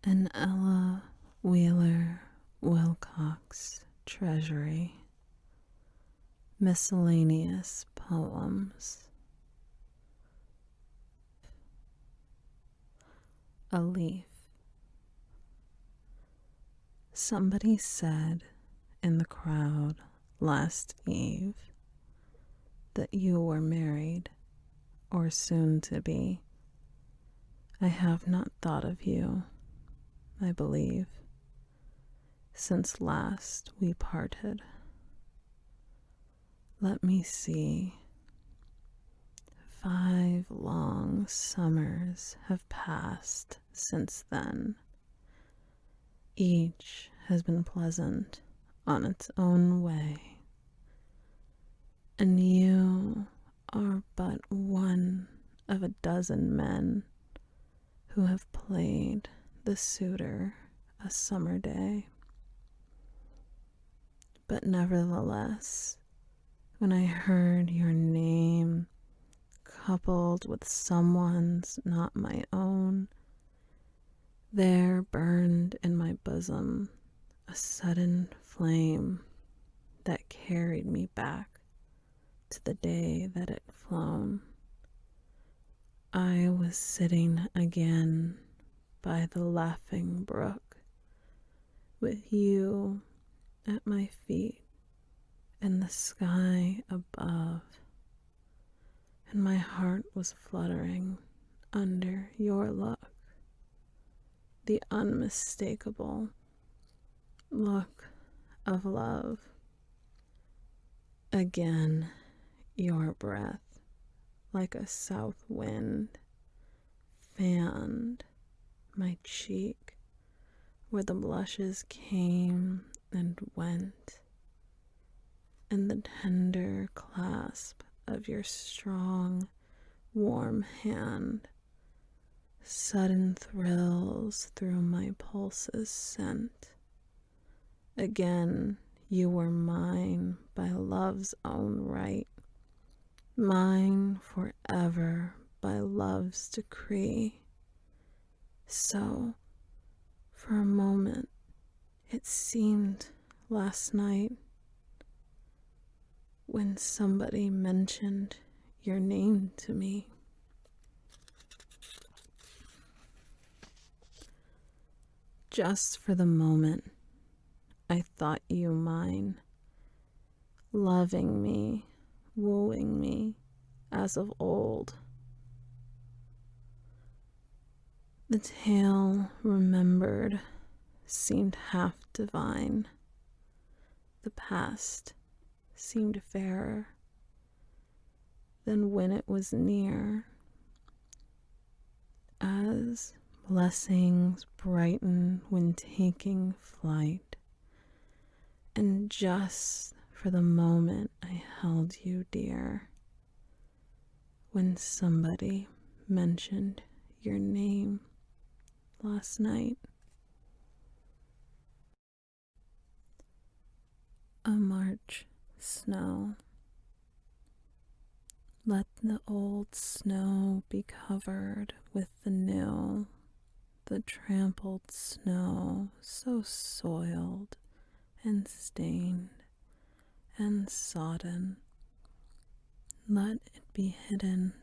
An Ella Wheeler Wilcox Treasury. Miscellaneous poems. A leaf. Somebody said in the crowd last eve that you were married or soon to be. I have not thought of you, I believe, since last we parted. Let me see. 5 long summers have passed since then. Each has been pleasant on its own way, and you are but one of a dozen men who have played the suitor a summer day. But nevertheless, when I heard your name coupled with someone's not my own, there burned in my bosom a sudden flame that carried me back to the day that it flown. I was sitting again by the laughing brook, with you at my feet and the sky above, and my heart was fluttering under your look, the unmistakable look of love. Again, your breath, like a south wind, fanned my cheek where the blushes came and went, and the tender clasp of your strong, warm hand sudden thrills through my pulses sent. Again, you were mine by love's own right, mine forever by love's decree. So, for a moment, it seemed last night when somebody mentioned your name to me. Just for the moment, I thought you mine, loving me, wooing me as of old. The tale remembered seemed half divine. The past seemed fairer than when it was near, as blessings brighten when taking flight, and just for the moment I held you dear when somebody mentioned your name last night. A March snow. Let the old snow be covered with the new, the trampled snow so soiled and stained and sodden. Let it be hidden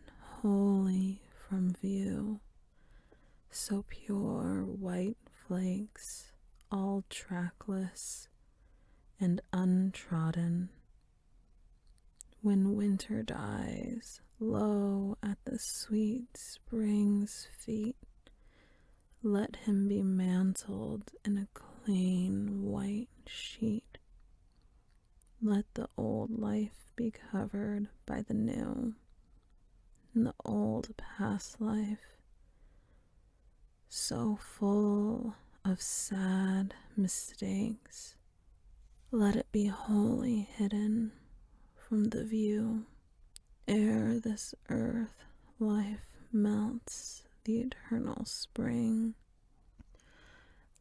wholly from view, so pure white flakes, all trackless and untrodden. When winter dies low at the sweet spring's feet, let him be mantled in a clean white sheet. Let the old life be covered by the new, and the old past life, so full of sad mistakes, let it be wholly hidden from the view, ere this earth life melts the eternal spring.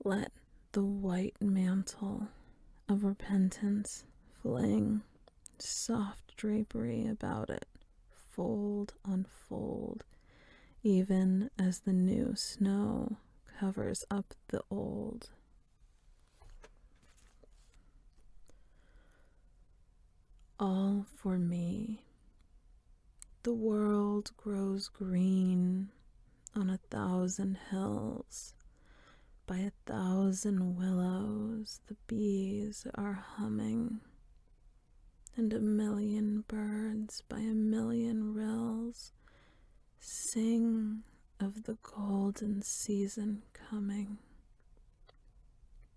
Let the white mantle of repentance fling soft drapery about it, fold on fold, even as the new snow covers up the old. All for me. The world grows green on 1,000 hills. By 1,000 willows the bees are humming, and 1,000,000 birds by 1,000,000 rills sing of the golden season coming.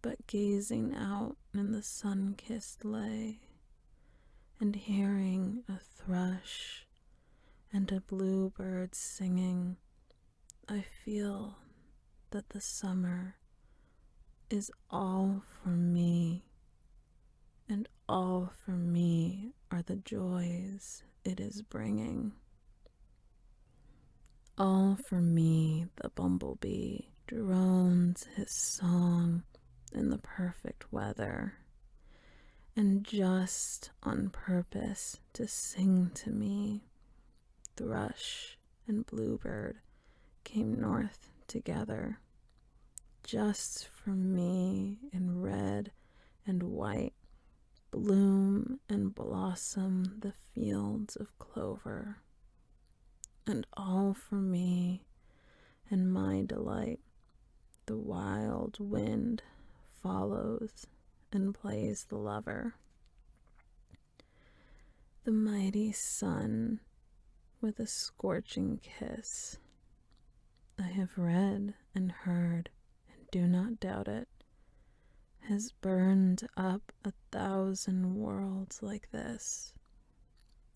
But gazing out in the sun-kissed lay, and hearing a thrush and a bluebird singing, I feel that the summer is all for me, and all for me are the joys it is bringing. All for me the bumblebee drones his song in the perfect weather, and just on purpose to sing to me, thrush and bluebird came north together, just for me in red and white bloom and blossom the fields of clover. And all for me and my delight the wild wind follows and plays the lover. The mighty sun with a scorching kiss, I have read and heard, and do not doubt it, has burned up 1,000 worlds like this,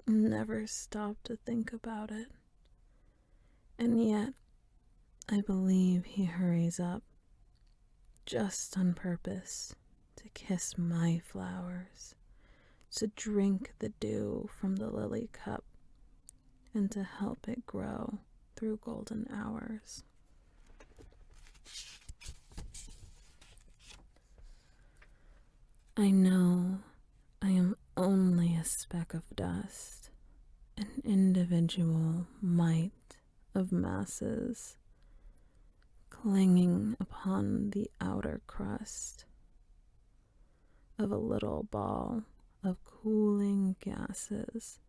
and never stopped to think about it. And yet, I believe he hurries up, just on purpose, to kiss my flowers, to drink the dew from the lily cup, and to help it grow through golden hours. I know I am only a speck of dust, an individual mite of masses, clinging upon the outer crust of a little ball of cooling gases.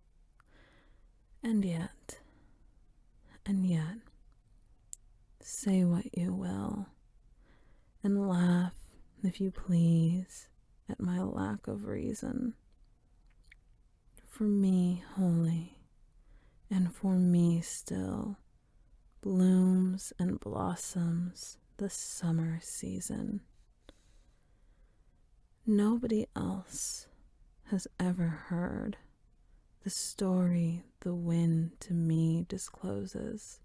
And yet, say what you will, and laugh if you please at my lack of reason. For me wholly, and for me still, blooms and blossoms the summer season. Nobody else has ever heard the story the wind to me discloses,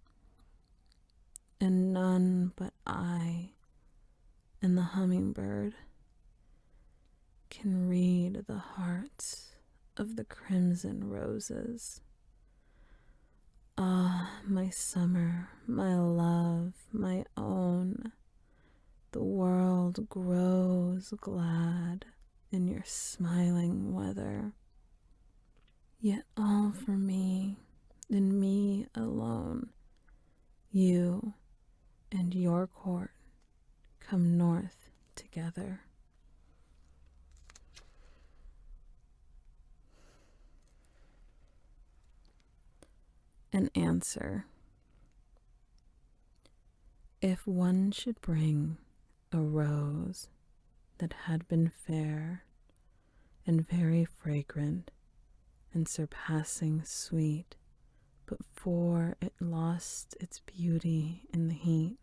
and none but I and the hummingbird can read the hearts of the crimson roses. Ah, my summer, my love, my own, the world grows glad in your smiling weather. Yet all for me, and me alone, you and your court come north together. An answer. If one should bring a rose that had been fair and very fragrant and surpassing sweet, but for it lost its beauty in the heat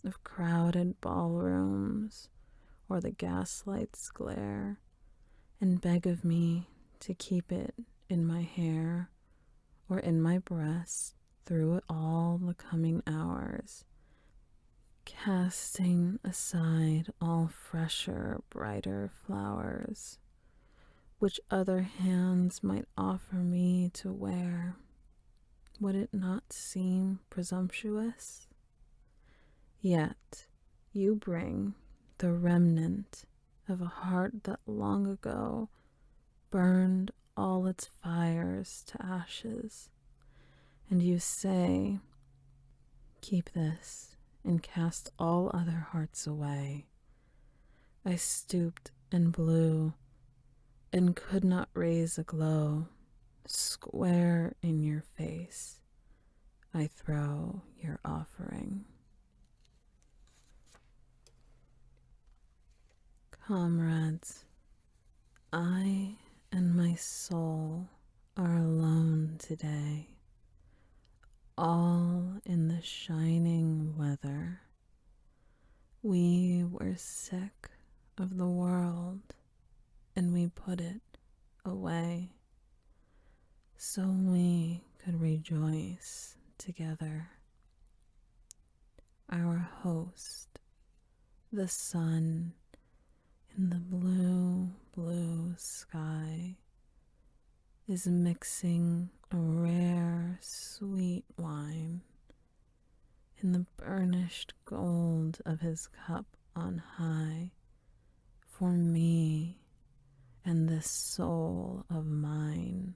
of crowded ballrooms or the gaslight's glare, and beg of me to keep it in my hair or in my breast through all the coming hours, casting aside all fresher, brighter flowers, which other hands might offer me to wear, would it not seem presumptuous? Yet you bring the remnant of a heart that long ago burned all its fires to ashes, and you say, keep this and cast all other hearts away. I stooped and blew, and could not raise a glow. Square in your face I throw your offering. Comrades, I and my soul are alone today, all in the shining weather. We were sick of the world, and we put it away, so we could rejoice together. Our host, the sun in the blue, blue sky, is mixing a rare, sweet wine in the burnished gold of his cup on high for me and this soul of mine.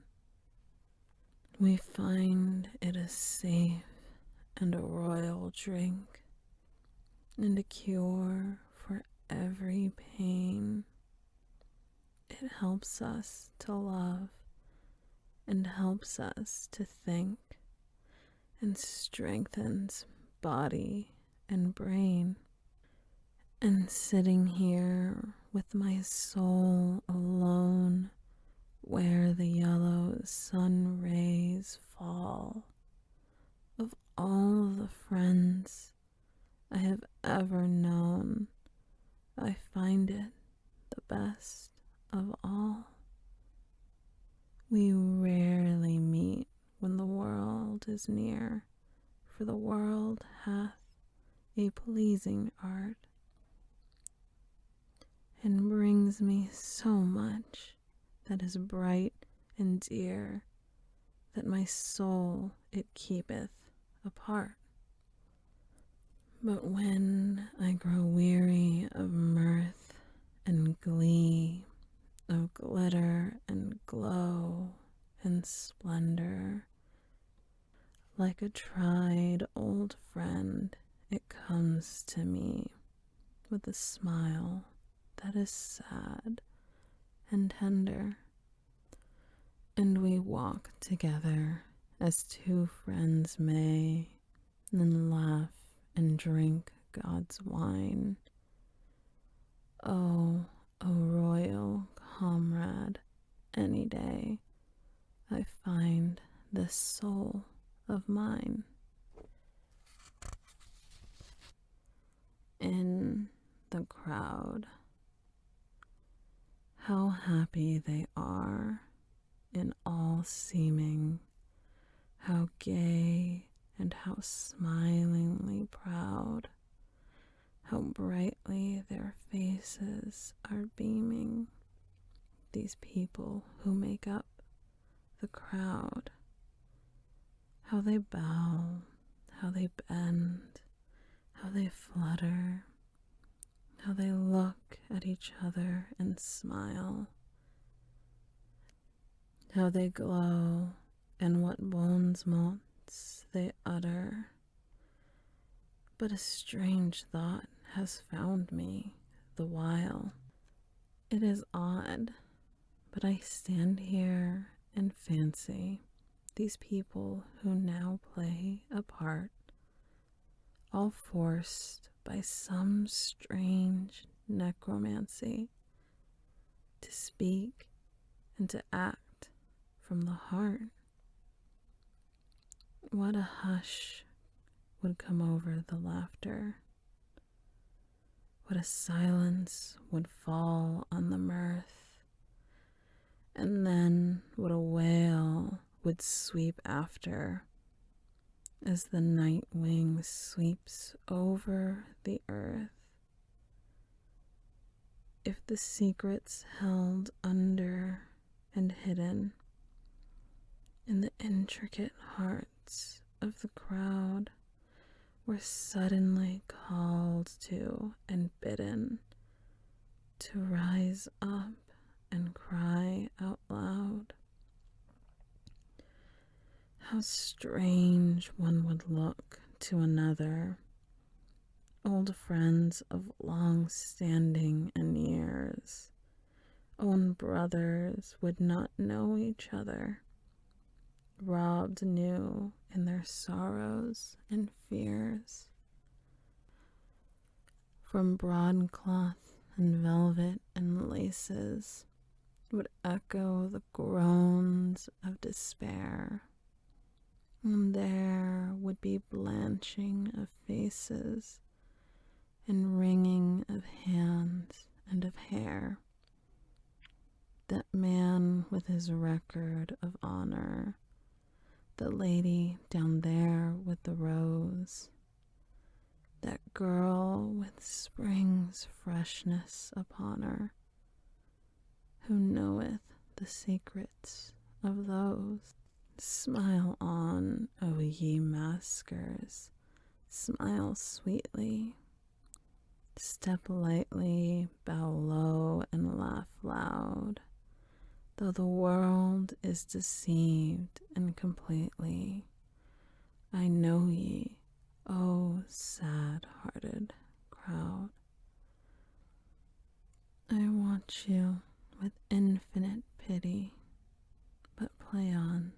We find it a safe and a royal drink, and a cure for every pain. It helps us to love and helps us to think, and strengthens body and brain. And sitting here with my soul alone, where the yellow sun rays fall, of all the friends I have ever known, I find it the best of all. We rarely meet when the world is near, for the world hath a pleasing art, and brings me so much that is bright and dear, that my soul it keepeth apart. But when I grow weary of mirth and glee, of glitter and glow and splendor, like a tried old friend, it comes to me with a smile that is sad and tender, and we walk together as two friends may, and laugh and drink God's wine. Oh, a royal comrade, any day I find this soul of mine. In the crowd, how happy they are in all seeming, how gay and how smilingly proud, how brightly their faces are beaming, these people who make up the crowd. How they bow, how they bend, how they flutter, how they look at each other and smile, how they glow, and what bonnes mots they utter. But a strange thought has found me the while. It is odd, but I stand here and fancy these people who now play a part, all forced by some strange necromancy to speak and to act from the heart. What a hush would come over the laughter. What a silence would fall on the mirth. And then what a wail would sweep after, as the night wing sweeps over the earth. If the secrets held under and hidden in the intricate hearts of the crowd were suddenly called to and bidden to rise up and cry out loud, how strange one would look to another old friends of long standing and years, own brothers would not know each other, robbed new in their sorrows and fears. From broadcloth and velvet and laces would echo the groans of despair, and there would be blanching of faces and wringing of hands and of hair. That man with his record of honor, the lady down there with the rose, that girl with spring's freshness upon her, who knoweth the secrets of those. Smile on, O ye maskers, smile sweetly, step lightly, bow low, and laugh loud, though the world is deceived and completely. I know ye, O sad-hearted crowd. I watch you with infinite pity, but play on,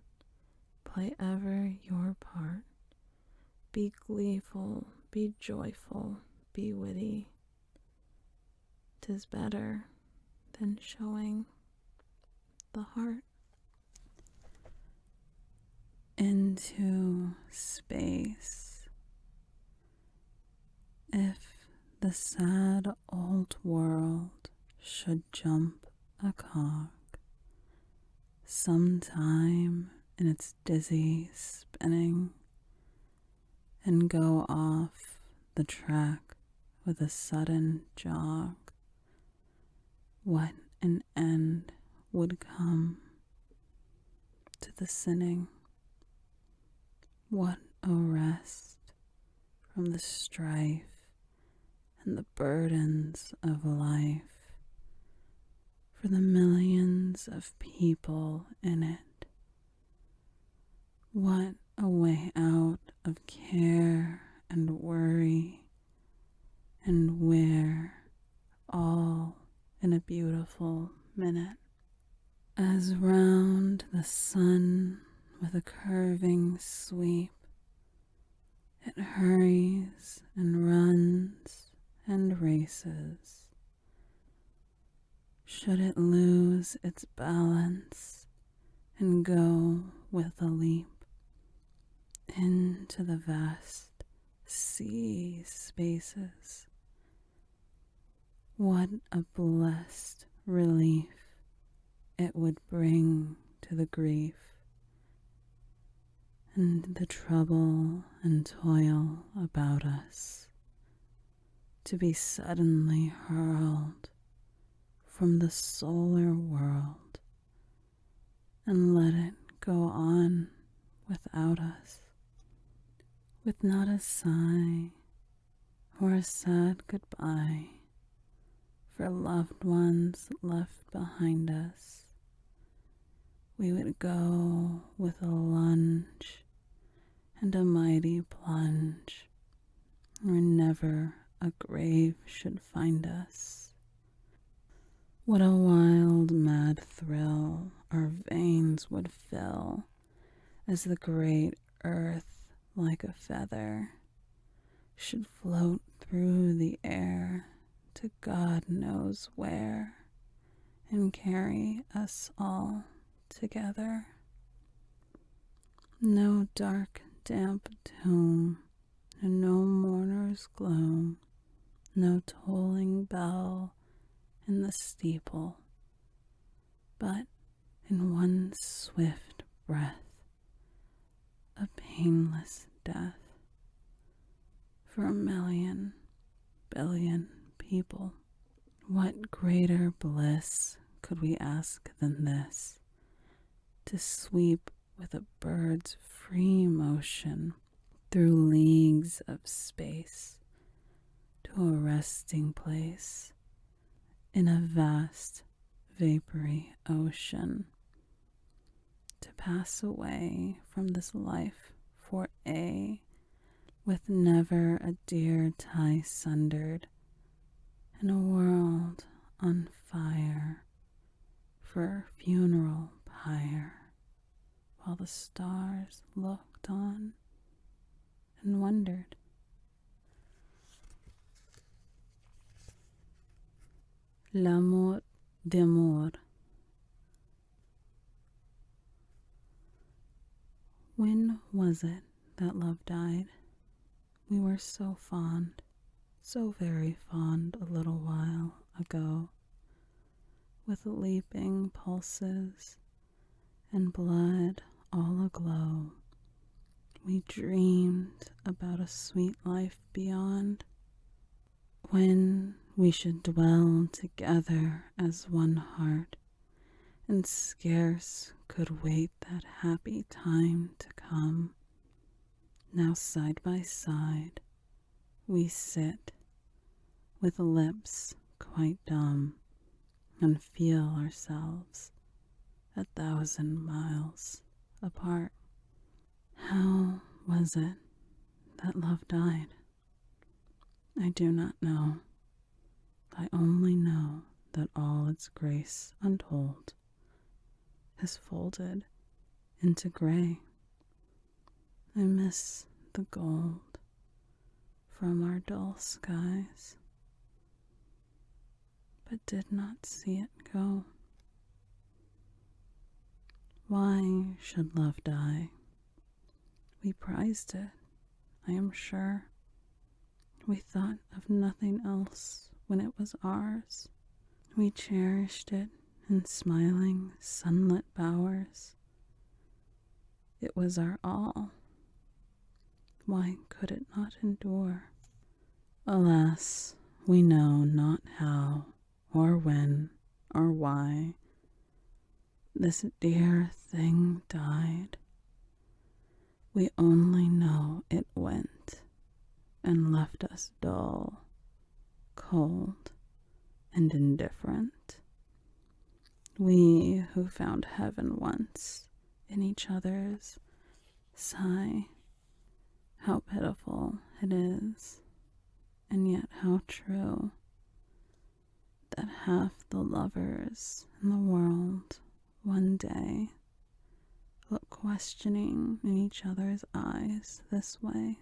play ever your part. Be gleeful, be joyful, be witty. 'Tis better than showing the heart. Into space. If the sad old world should jump a cog, sometime in its dizzy spinning, and go off the track with a sudden jog, what an end would come to the sinning. What a rest from the strife and the burdens of life for the millions of people in it. What a way out of care and worry, and where all in a beautiful minute. As round the sun with a curving sweep, it hurries and runs and races. Should it lose its balance and go with a leap into the vast sea spaces, what a blessed relief it would bring to the grief and the trouble and toil about us, to be suddenly hurled from the solar world and let it go on without us, with not a sigh or a sad goodbye for loved ones left behind us. We would go with a lunge and a mighty plunge, where never a grave should find us. What a wild, mad thrill our veins would fill as the great earth, like a feather, should float through the air to God knows where and carry us all together. No dark, damp tomb, and no mourner's gloom, no tolling bell in the steeple, but in one swift breath, a painless death for 1,000,000,000,000,000 people. What greater bliss could we ask than this? To sweep with a bird's free motion through leagues of space to a resting place in a vast vapory ocean, to pass away from this life for a with never a dear tie sundered, in a world on fire for funeral pyre, while the stars looked on and wondered. L'amour d'amour. When was it that love died? We were so fond, so very fond a little while ago, with leaping pulses and blood all aglow. We dreamed about a sweet life beyond, when we should dwell together as one heart, and scarce could wait that happy time to come. Now side by side we sit, with lips quite dumb, and feel ourselves 1,000 miles apart. How was it that love died? I do not know. I only know that all its grace untold has folded into gray. I miss the gold from our dull skies, but did not see it go. Why should love die? We prized it, I am sure. We thought of nothing else when it was ours. We cherished it in smiling, sunlit bowers. It was our all. Why could it not endure? Alas, we know not how, or when, or why this dear thing died. We only know it went and left us dull, cold, and indifferent. We who found heaven once in each other's sigh. How pitiful it is, and yet how true, that half the lovers in the world one day look questioning in each other's eyes this way.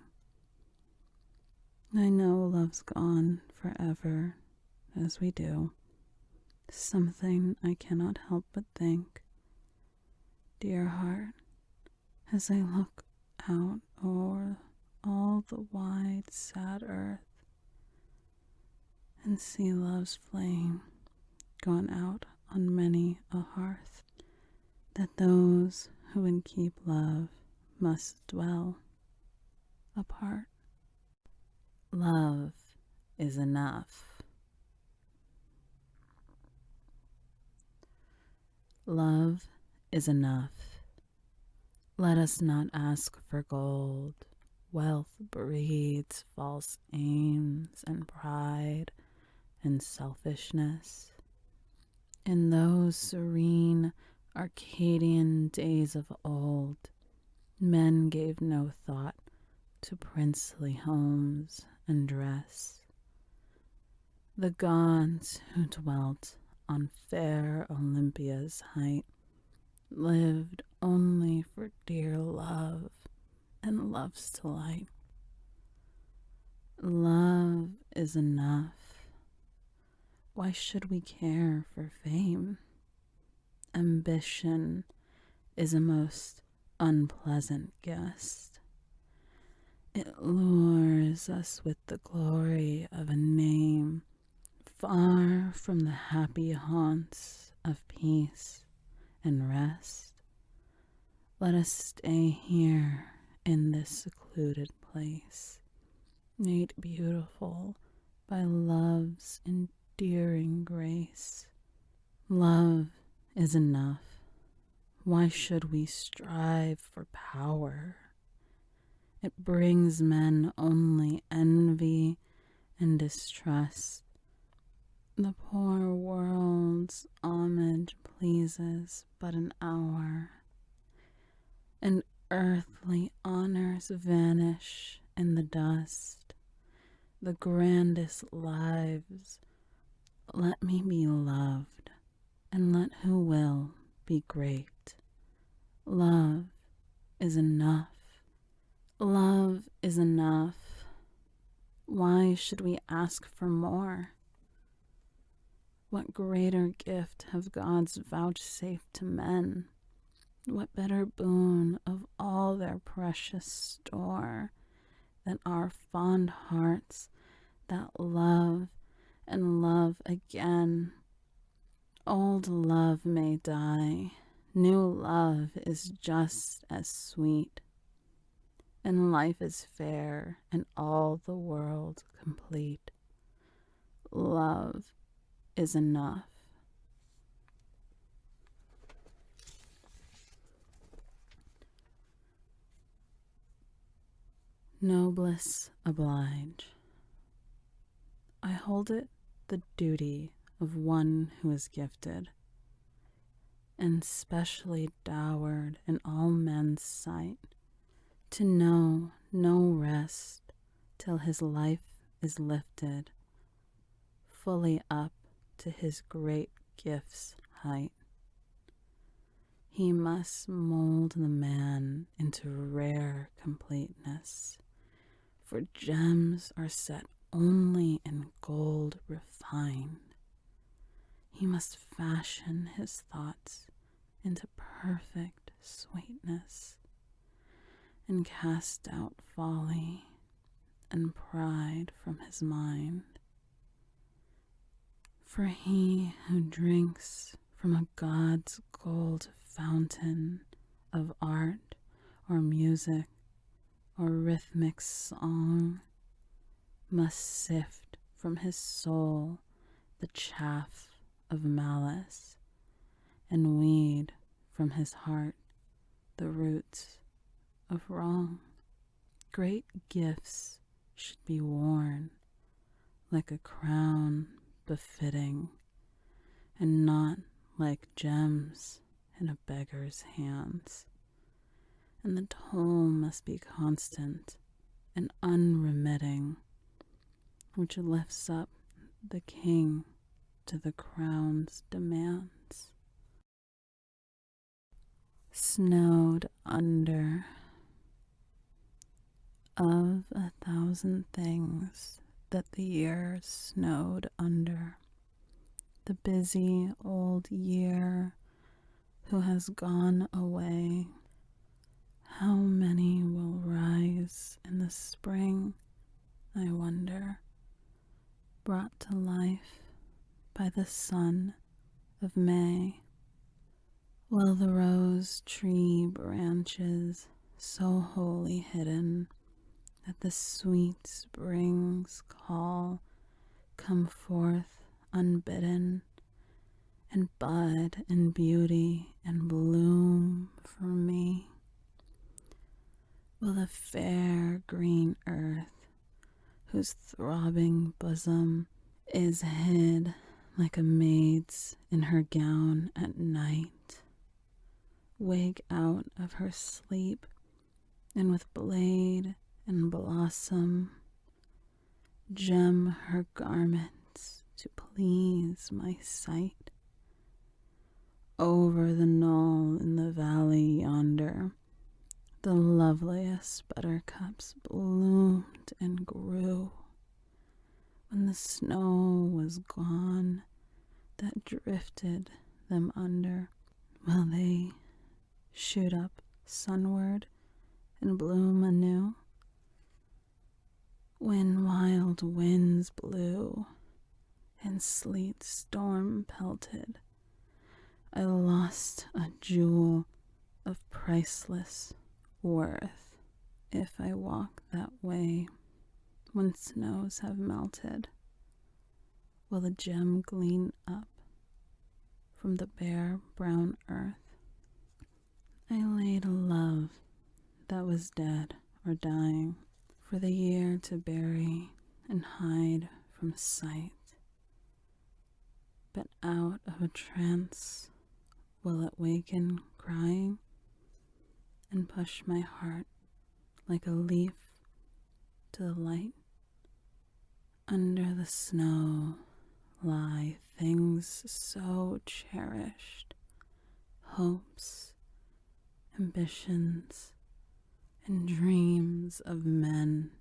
I know love's gone forever, as we do. Something I cannot help but think, dear heart, as I look out o'er all the wide, sad earth, and see love's flame gone out on many a hearth, that those who would keep love must dwell apart. Love is enough. Love is enough. Let us not ask for gold. Wealth breeds false aims and pride and selfishness. In those serene Arcadian days of old, men gave no thought to princely homes and dress. The gods who dwelt on fair Olympia's height lived only for dear love and love's delight. Love is enough. Why should we care for fame? Ambition is a most unpleasant guest. It lures us with the glory of a name, far from the happy haunts of peace and rest. Let us stay here in this secluded place, made beautiful by love's endearing grace. Love is enough. Why should we strive for power? It brings men only envy and distrust. The poor world's homage pleases but an hour, and earthly honors vanish in the dust, the grandest lives. Let me be loved, and let who will be great. Love is enough. Love is enough. Why should we ask for more? What greater gift have gods vouchsafed to men? What better boon of all their precious store than our fond hearts that love and love again? Old love may die, new love is just as sweet, and life is fair and all the world complete. Love is enough. Noblesse oblige. I hold it the duty of one who is gifted, and specially dowered in all men's sight, to know no rest till his life is lifted fully up to his great gift's height. He must mold the man into rare completeness, for gems are set only in gold refined. He must fashion his thoughts into perfect sweetness, and cast out folly and pride from his mind. For he who drinks from a god's gold fountain of art or music or rhythmic song must sift from his soul the chaff of malice, and weed from his heart the roots of wrong. Great gifts should be worn like a crown befitting, and not like gems in a beggar's hands. And the toll must be constant and unremitting, which lifts up the king to the crown's demands. Snowed under. Of 1,000 things that the year snowed under, the busy old year who has gone away, how many will rise in the spring, I wonder, brought to life by the sun of May? Will the rose tree branches, so wholly hidden that the sweet spring's call come forth unbidden, and bud in beauty and bloom for me? Will the fair green earth, whose throbbing bosom is hid like a maid's in her gown at night, wake out of her sleep, and with blade and blossom gem her garments to please my sight? Over the knoll in the valley yonder, the loveliest buttercups bloomed and grew, when the snow was gone that drifted them under. Will they shoot up sunward and bloom anew? When wild winds blew and sleet storm pelted, I lost a jewel of priceless worth. If I walk that way when snows have melted, will a gem gleam up from the bare brown earth? I laid a love that was dead or dying for the year to bury and hide from sight. But out of a trance will it waken crying, and push my heart like a leaf to the light. Under the snow lie things so cherished, hopes, ambitions, and dreams of men,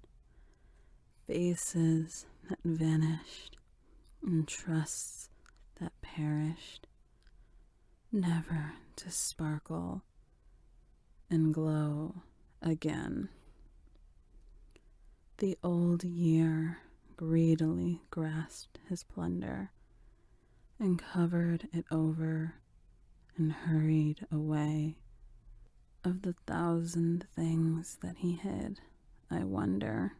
faces that vanished, and trusts that perished, never to sparkle and glow again. The old year greedily grasped his plunder and covered it over and hurried away. Of the 1,000 things that he hid, I wonder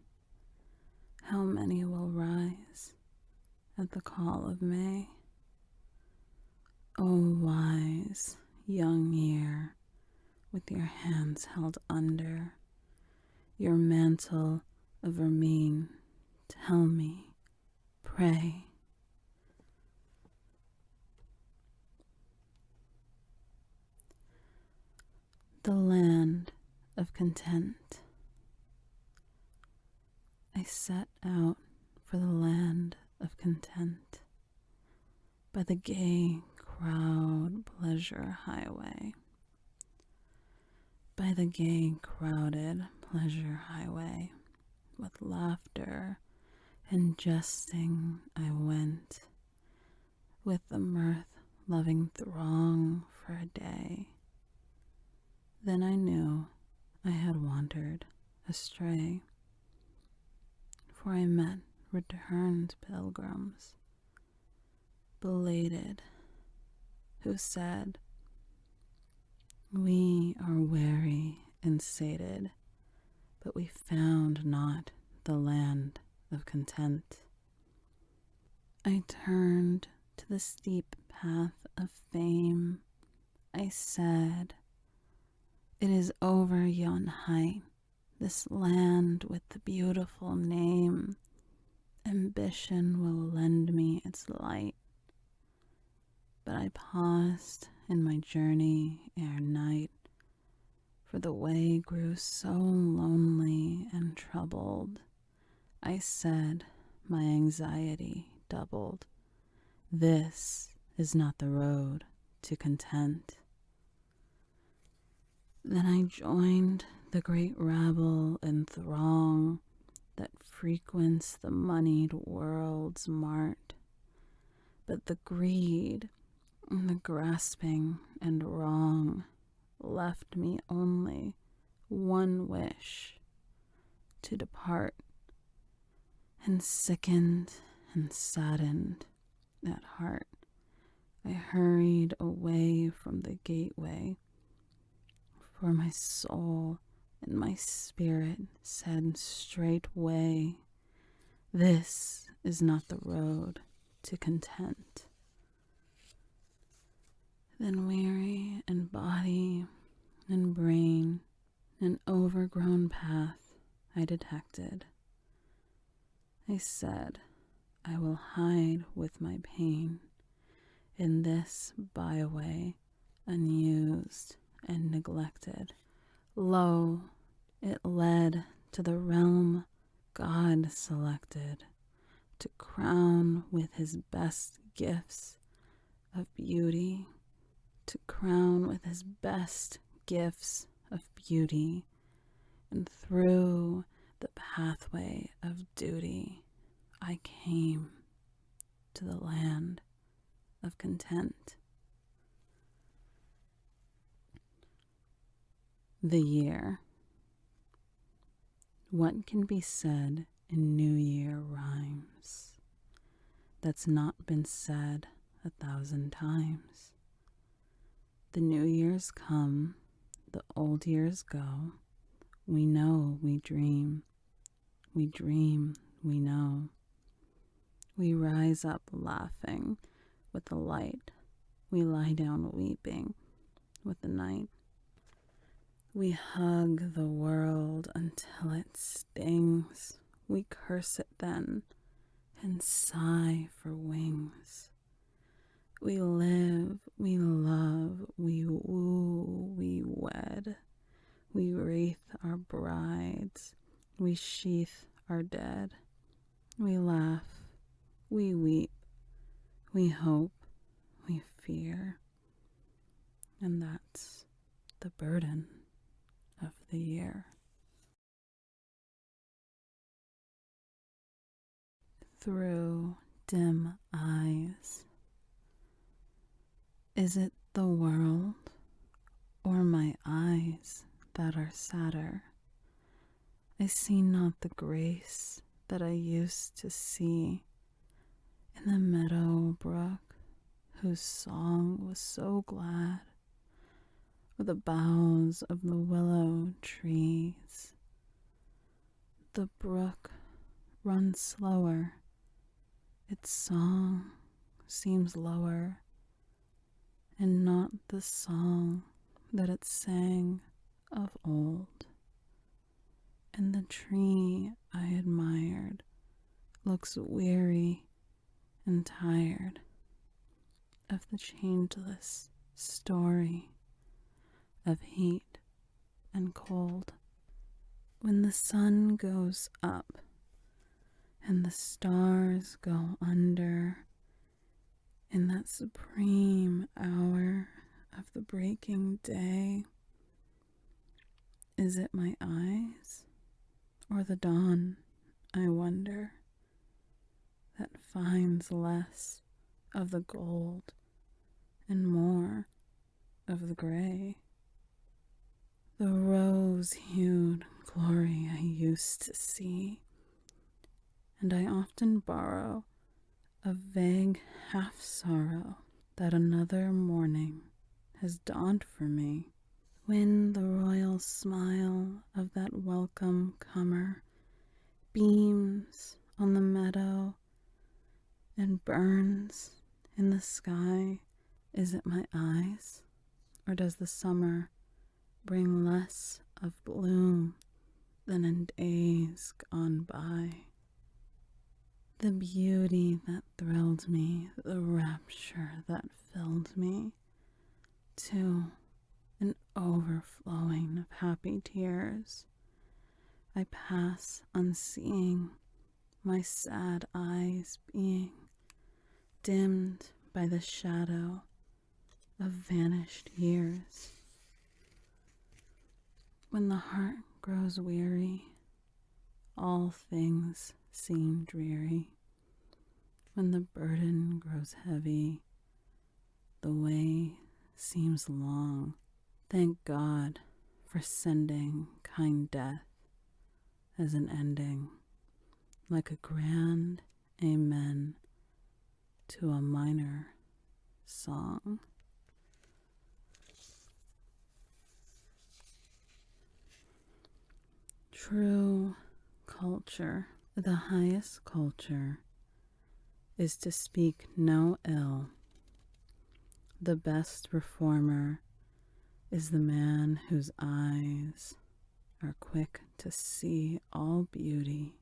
how many will rise at the call of May. O wise young year, with your hands held under your mantle of ermine, tell me, pray. The land of content. I set out for the land of content by the gay crowd pleasure highway. By the gay crowded pleasure highway, with laughter and jesting I went, with the mirth-loving throng for a day. Then I knew I had wandered astray, for I met returned pilgrims, belated, who said, we are weary and sated, but we found not the land of content. I turned to the steep path of fame. I said, it is over yon height, this land with the beautiful name. Ambition will lend me its light. But I paused in my journey ere night, for the way grew so lonely and troubled. I said, my anxiety doubled, this is not the road to content. Then I joined the great rabble and throng that frequents the moneyed world's mart. But the greed and the grasping and wrong left me only one wish, to depart. And sickened and saddened at heart, I hurried away from the gateway, for my soul and my spirit said straightway, this is not the road to content. Then weary in body and brain, an overgrown path I detected. I said, I will hide with my pain in this byway, unused and neglected. Lo, it led to the realm God selected, to crown with his best gifts of beauty, to crown with his best gifts of beauty, and through the pathway of duty I came to the land of content. The year. What can be said in New Year rhymes that's not been said 1,000 times? The New Year's come, the old years go. We know, we dream, we know. We rise up laughing with the light, we lie down weeping with the night. We hug the world until it stings, we curse it then and sigh for wings. We live, we love, we woo, we wed. We wreath our brides, we sheath are dead. We laugh, we weep, we hope, we fear. And that's the burden of the year. Through dim eyes, is it the world or my eyes that are sadder? I see not the grace that I used to see in the meadow brook whose song was so glad, or the boughs of the willow trees. The brook runs slower, its song seems lower, and not the song that it sang of old. And the tree I admired looks weary and tired of the changeless story of heat and cold. When the sun goes up and the stars go under, in that supreme hour of the breaking day, is it my eyes or the dawn, I wonder, that finds less of the gold and more of the gray? The rose-hued glory I used to see, and I often borrow a vague half-sorrow that another morning has dawned for me, when the royal smile of that welcome comer beams on the meadow and burns in the sky. Is it my eyes, or does the summer bring less of bloom than in days gone by? The beauty that thrilled me, the rapture that filled me, to an overflowing of happy tears, I pass unseeing, my sad eyes being dimmed by the shadow of vanished years. When the heart grows weary, all things seem dreary. When the burden grows heavy, the way seems long. Thank God for sending kind death as an ending, like a grand amen to a minor song. True culture, the highest culture, is to speak no ill. The best reformer is the man whose eyes are quick to see all beauty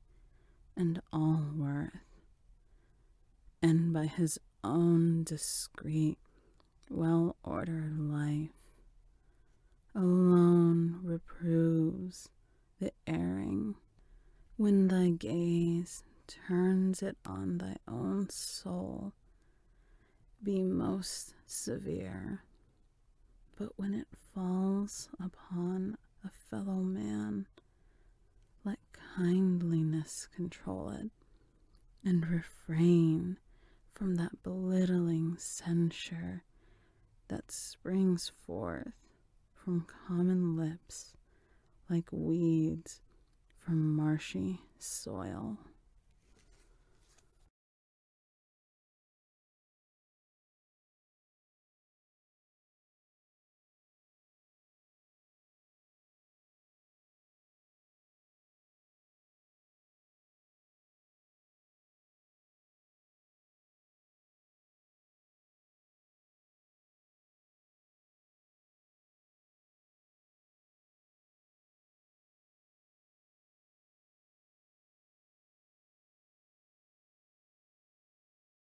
and all worth, and by his own discreet, well-ordered life alone reproves the erring. When thy gaze turns it on thy own soul, be most severe. But when it falls upon a fellow man, let kindliness control it, and refrain from that belittling censure that springs forth from common lips like weeds from marshy soil.